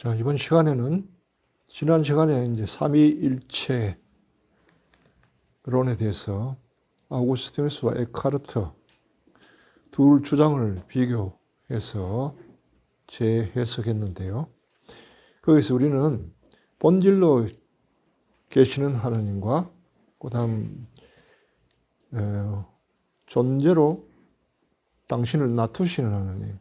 자, 이번 시간에는 지난 시간에 이제 삼위일체 론에 대해서 아우구스티누스와 에카르트 둘 주장을 비교해서 재해석했는데요. 거기서 우리는 본질로 계시는 하느님과 그다음 존재로 당신을 놔두시는 하느님에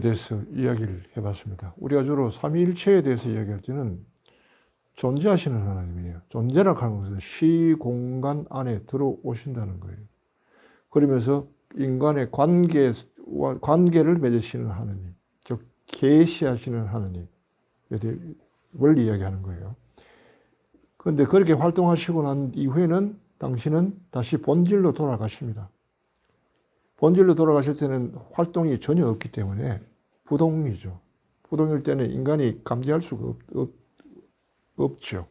대해서 이야기를 해봤습니다. 우리가 주로 삼위일체에 대해서 이야기할 때는 존재하시는 하나님이에요. 존재라고 하는 것은 시공간 안에 들어오신다는 거예요. 그러면서 인간의 관계를 맺으시는 하나님, 즉 계시하시는 하나님을 이야기하는 거예요. 그런데 그렇게 활동하시고 난 이후에는 당신은 다시 본질로 돌아가십니다. 본질로 돌아가실 때는 활동이 전혀 없기 때문에 부동이죠. 부동일 때는 인간이 감지할 수가 없죠.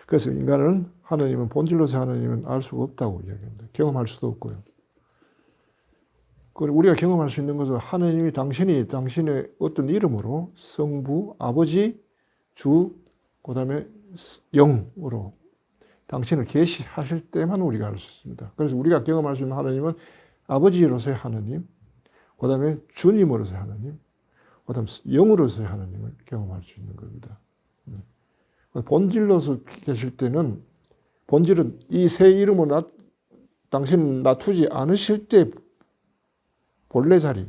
그래서 인간은 하나님은 본질로서 하나님은 알 수가 없다고 이야기합니다. 경험할 수도 없고요. 그리고 우리가 경험할 수 있는 것은 하나님이 당신의 어떤 이름으로 성부, 아버지, 주, 그 다음에 영으로 당신을 계시하실 때만 우리가 알 수 있습니다. 그래서 우리가 경험할 수 있는 하나님은 아버지로서의 하나님, 그 다음에 주님으로서의 하나님, 그 다음에 영으로서의 하나님을 경험할 수 있는 겁니다. 본질로서 계실 때는 본질은 이 새 이름으로 당신 놔두지 않으실 때 본래 자리,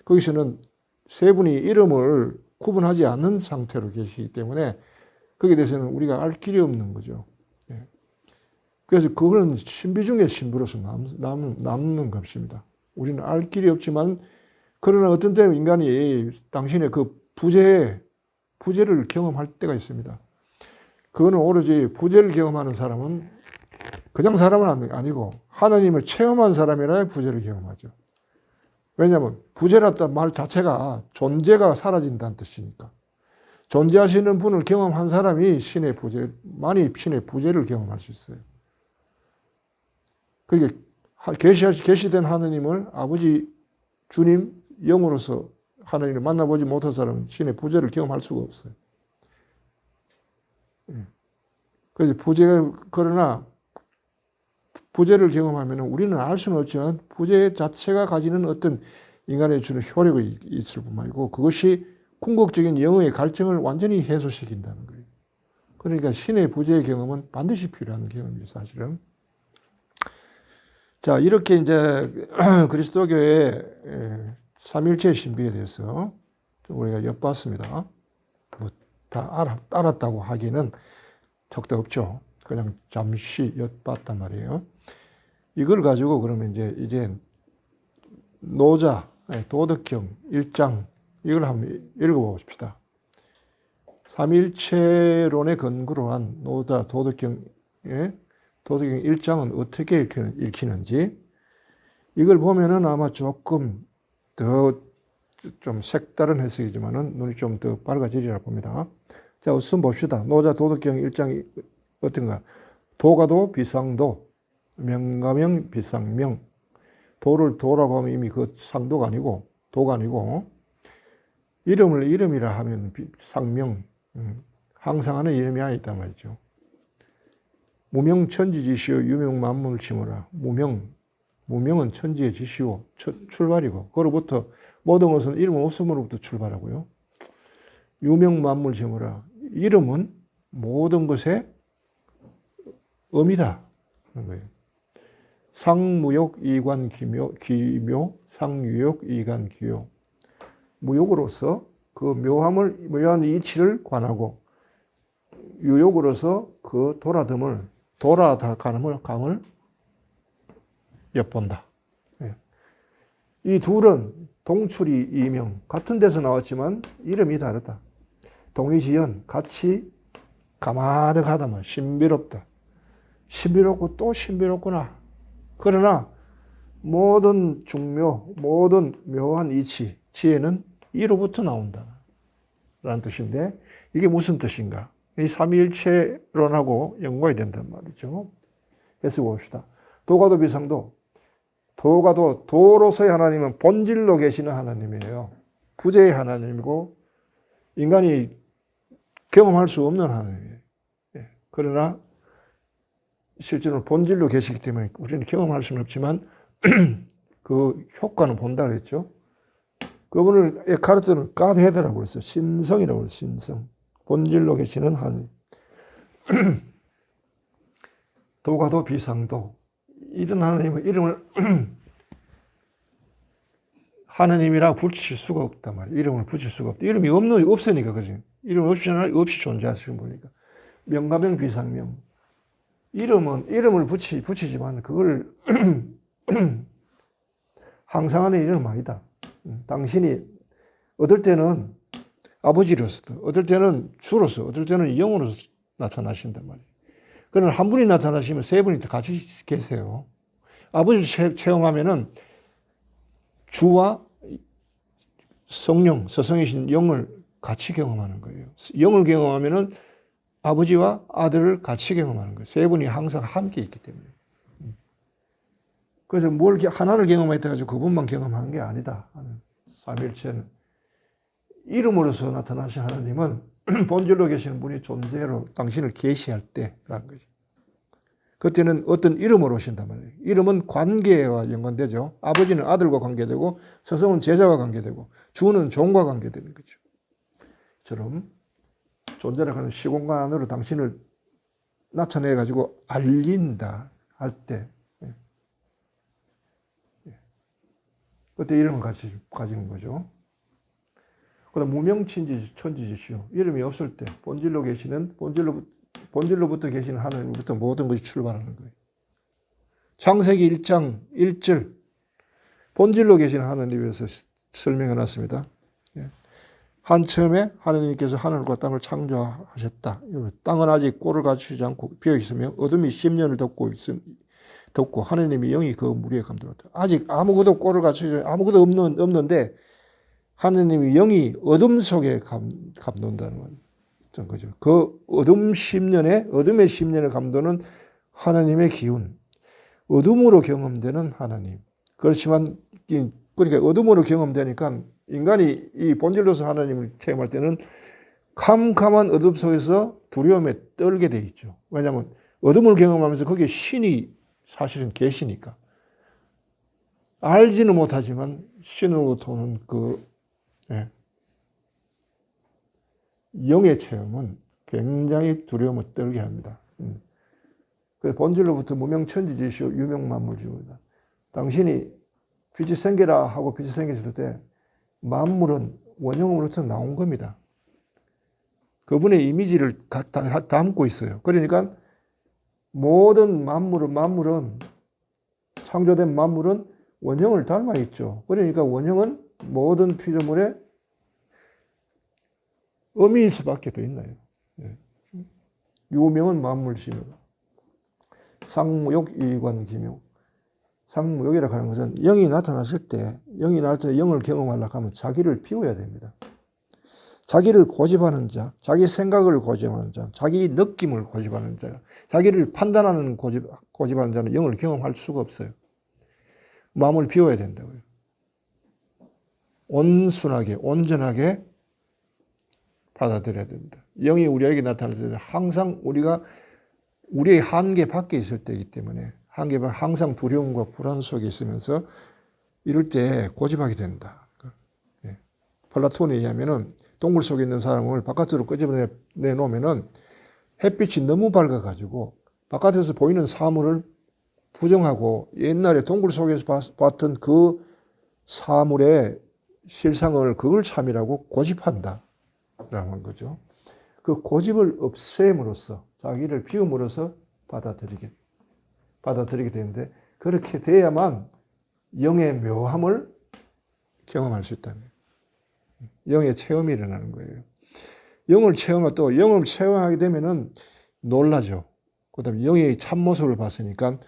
거기서는 세 분이 이름을 구분하지 않는 상태로 계시기 때문에 거기에 대해서는 우리가 알 길이 없는 거죠. 그래서 그거는 신비 중에 신비로서 남는 것입니다. 우리는 알 길이 없지만 그러나 어떤 때 인간이 당신의 그 부재를 경험할 때가 있습니다. 그거는 오로지 부재를 경험하는 사람은 그냥 사람은 아니고 하나님을 체험한 사람이라야 부재를 경험하죠. 왜냐하면 부재라는 말 자체가 존재가 사라진다는 뜻이니까. 존재하시는 분을 경험한 사람이 신의 부재를 경험할 수 있어요. 그러니까 계시된 하나님을 아버지, 주님, 영으로서 하나님을 만나보지 못한 사람은 신의 부재를 경험할 수가 없어요. 그래서 그러나 부재를 경험하면 우리는 알 수는 없지만 부재 자체가 가지는 어떤 인간에 주는 효력이 있을 뿐만 아니고 그것이 궁극적인 영의 갈증을 완전히 해소시킨다는 거예요. 그러니까 신의 부재의 경험은 반드시 필요한 경험이에요, 사실은. 자, 이렇게 이제 그리스도교의 삼일체의 신비에 대해서 우리가 엿봤습니다. 뭐 다 알았다고 하기는 적대 없죠. 그냥 잠시 엿봤단 말이에요. 이걸 가지고 그러면 이제 노자, 도덕경 1장 이걸 한번 읽어봅시다. 삼일체론에 근거로 한 노자 도덕경 1장은 어떻게 읽히는지 이걸 보면은 아마 조금 더 좀 색다른 해석이지만은 눈이 좀 더 밝아지리라 봅니다. 자, 우선 봅시다. 노자 도덕경 1장이 어떤가? 도가도 비상도, 명가명 비상명. 도라고 하면 이미 그 상도가 아니고 도가 아니고 이름을 이름이라 하면 상명, 항상 하는 이름이 아니다 말이죠. 무명 천지지시오 유명 만물 치무라. 무명은 천지의 지시오 출발이고 그로부터 모든 것은 이름 없음으로부터 출발하고요. 유명 만물 치무라. 이름은 모든 것의 의미다 하는 거예요. 상무욕 이관 기묘 상유욕 이관 기요. 무욕으로서 그 묘한 이치를 관하고 유욕으로서 그 돌아가는 강을 엿본다. 이 둘은 동출이 이명 같은 데서 나왔지만 이름이 다르다. 동의지연 같이 가마득하다만 신비롭다. 신비롭고 또 신비롭구나. 그러나 모든 중묘, 모든 묘한 이치, 지혜는 이로부터 나온다. 라는 뜻인데 이게 무슨 뜻인가? 이 삼위일체론하고 연관이 된단 말이죠. 해서 봅시다. 도가도 비상도. 도로서의 하나님은 본질로 계시는 하나님이에요. 부재의 하나님이고 인간이 경험할 수 없는 하나님이에요. 그러나 실제로 본질로 계시기 때문에 우리는 경험할 수는 없지만 그 효과는 본다 그랬죠. 그분을 에카르트는 가드헤드라고 그랬어요. 신성이라고 그랬어요. 신성. 본질로 계시는 하나님. 도가도 비상도. 이런 하나님의 이름을 하나님이라 붙일 수가 없단 말이에요. 이름을 붙일 수가 없다. 이름이 없으니까, 그지? 이름 없이 존재하시는 분이니까. 명가명 비상명. 이름을 붙이지만 그걸 항상 하는 일은 아니다. 당신이 어떨 때는 아버지로서, 어떨 때는 주로서, 어떨 때는 영으로서 나타나신단 말이에요. 그러나 한 분이 나타나시면 세 분이 같이 계세요. 아버지를 체험하면은 주와 성령, 서성이신 영을 같이 경험하는 거예요. 영을 경험하면은 아버지와 아들을 같이 경험하는 거예요. 세 분이 항상 함께 있기 때문에. 그래서 하나를 경험했다 가지고 그분만 경험하는 게 아니다. 삼일체는. 이름으로서 나타나신 하나님은 본질로 계시는 분이 존재로 당신을 계시할 때라는 거죠. 그때는 어떤 이름으로 오신단 말이에요. 이름은 관계와 연관되죠. 아버지는 아들과 관계되고 서성은 제자와 관계되고 주는 종과 관계되는 거죠. 처럼 존재를 하는 시공간으로 당신을 나타내 가지고 알린다 할 때 그때 이름을 가지는 거죠. 그다음 무명천지시요. 이름이 없을 때 본질로 계시는 본질로부터 계시는 하나님부터 모든 것이 출발하는 거예요. 창세기 1장 1절 본질로 계시는 하나님에 대해서 설명해 놨습니다. 한처음에 하나님께서 하늘과 땅을 창조하셨다. 땅은 아직 꼴을 갖추지 않고 비어 있으며 어둠이 10년을 덮고 하나님의 영이 그 무리에 감돌았다. 아직 아무것도 꼴을 갖추지 아무것도 없는데 하나님의 영이 어둠 속에 감돈다는 거죠. 그 어둠의 10년을 감도는 하나님의 기운, 어둠으로 경험되는 하나님. 그렇지만 그러니까 어둠으로 경험되니까 인간이 이 본질로서 하나님을 체험할 때는 캄캄한 어둠 속에서 두려움에 떨게 돼 있죠. 왜냐하면 어둠을 경험하면서 거기에 신이 사실은 계시니까 알지는 못하지만 신으로부터 오는 영의 체험은 굉장히 두려움을 떨게 합니다. 그래서 본질로부터 무명천지지시오 유명만물지오다. 당신이 빛이 생겨라 하고 빛이 생겼을 때 만물은 원형으로부터 나온 겁니다. 그분의 이미지를 담고 있어요. 그러니까 모든 만물은 창조된 만물은 원형을 닮아 있죠. 그러니까 원형은 모든 피조물의 의미일 수밖에 더 있나요? 유명은 만물시며 상무욕 이관기묘. 상무욕이라고 하는 것은 영이 나타났을 때 영을 경험하려고 하면 자기를 비워야 됩니다. 자기를 고집하는 자, 자기 생각을 고집하는 자, 자기 느낌을 고집하는 자, 자기를 판단하는 고집하는 자는 영을 경험할 수가 없어요. 마음을 비워야 된다고요. 온순하게, 온전하게 받아들여야 된다. 영이 우리에게 나타날 때는 항상 우리의 한계 밖에 있을 때이기 때문에 항상 두려움과 불안 속에 있으면서 이럴 때 고집하게 된다. 플라톤에 의하면은 동굴 속에 있는 사람을 바깥으로 끄집어내놓으면은 햇빛이 너무 밝아가지고 바깥에서 보이는 사물을 부정하고 옛날에 동굴 속에서 봤던 그 사물의 실상을 그걸 참이라고 고집한다. 라는 거죠. 그 고집을 없앰으로써 자기를 비움으로써 받아들이게 되는데 그렇게 돼야만 영의 묘함을 경험할 수 있다는 거예요. 영의 체험이 일어나는 거예요. 영을 체험하게 되면은 놀라죠. 그다음에 영의 참모습을 봤으니까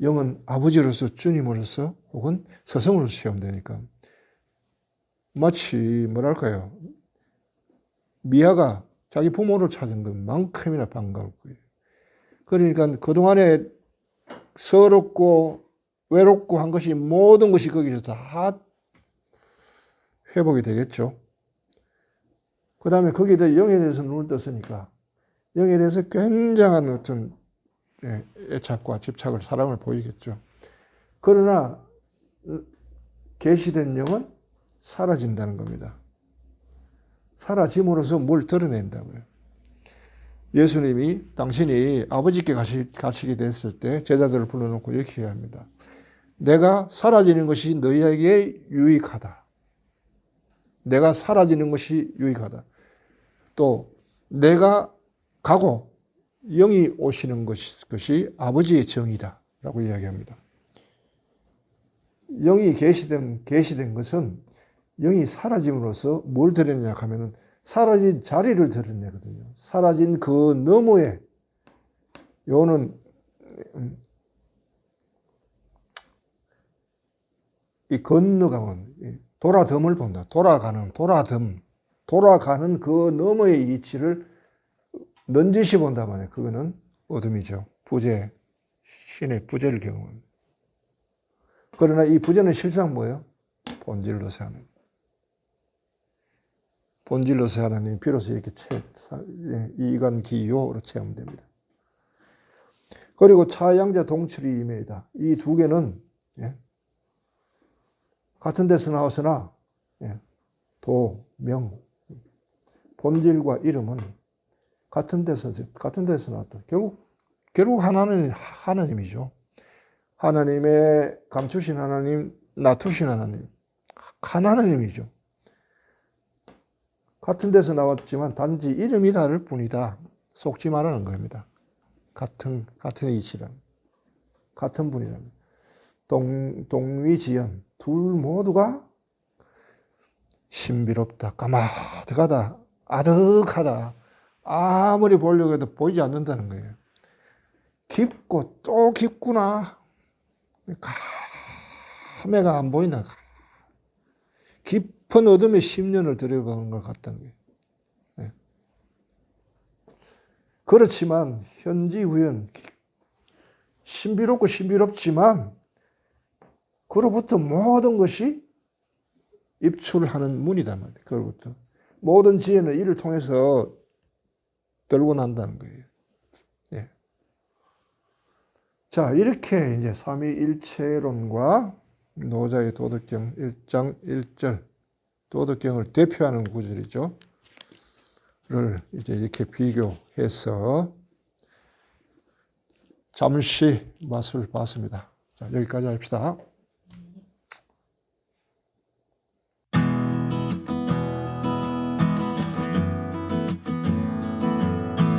영은 아버지로서 주님으로서 혹은 스승으로서 체험되니까 마치 뭐랄까요. 미아가 자기 부모를 찾은 것만큼이나 반가울 거예요. 그러니까 그동안에 서럽고 외롭고 한 것이 모든 것이 거기서 다 회복이 되겠죠. 그 다음에 거기에 영에 대해서 눈을 떴으니까 영에 대해서 굉장한 어떤 애착과 집착을, 사랑을 보이겠죠. 그러나 계시된 영은 사라진다는 겁니다. 사라짐으로써 뭘 드러낸다고요. 예수님이 당신이 아버지께 가시게 됐을 때 제자들을 불러놓고 이렇게 합니다. 내가 사라지는 것이 너희에게 유익하다. 내가 사라지는 것이 유익하다. 또 내가 가고 영이 오시는 것이 아버지의 정이다 라고 이야기합니다. 영이 계시된 것은 영이 사라짐으로써 뭘 드러내냐 하면은 사라진 자리를 드러내거든요. 사라진 그 너머에 요는 이 건너가는 도라듬을 본다. 돌아가는 그 너머의 이치를 넌지시 본다 말이에요. 그거는 어둠이죠. 부재, 신의 부재를 경험합니다. 그러나 이 부재는 실상 뭐예요? 본질로서 하는. 본질로서 하나님 비로소 이렇게 이관기요로 체험됩니다. 그리고 차양자 동출이 임해이다. 이 두 개는 같은 데서 나왔으나 도, 명, 본질과 이름은 같은 데서 나왔다. 결국 하나는 하나님이죠. 하나님의 감추신 하나님, 낮추신 하나님, 하나님이죠. 같은 데서 나왔지만 단지 이름이 다를 뿐이다. 속지 말라는 겁니다. 같은 이치란, 같은 분이란. 동위지연, 둘 모두가 신비롭다, 까마득하다, 아득하다. 아무리 보려고 해도 보이지 않는다는 거예요. 깊고 또 깊구나. 감회가 안 보인다. 깊은 어둠에 10년을 들여보는 것 같다는 거예요. 네. 그렇지만 현지후연 신비롭지만 그로부터 모든 것이 입출하는 문이다 말이에요. 그로부터 모든 지혜는 이를 통해서 들고 난다는 거예요. 예. 자, 이렇게 이제 삼위일체론과 노자의 도덕경 1장 1절 도덕경을 대표하는 구절이죠. 를 이제 이렇게 비교해서 잠시 맛을 봤습니다. 자, 여기까지 합시다.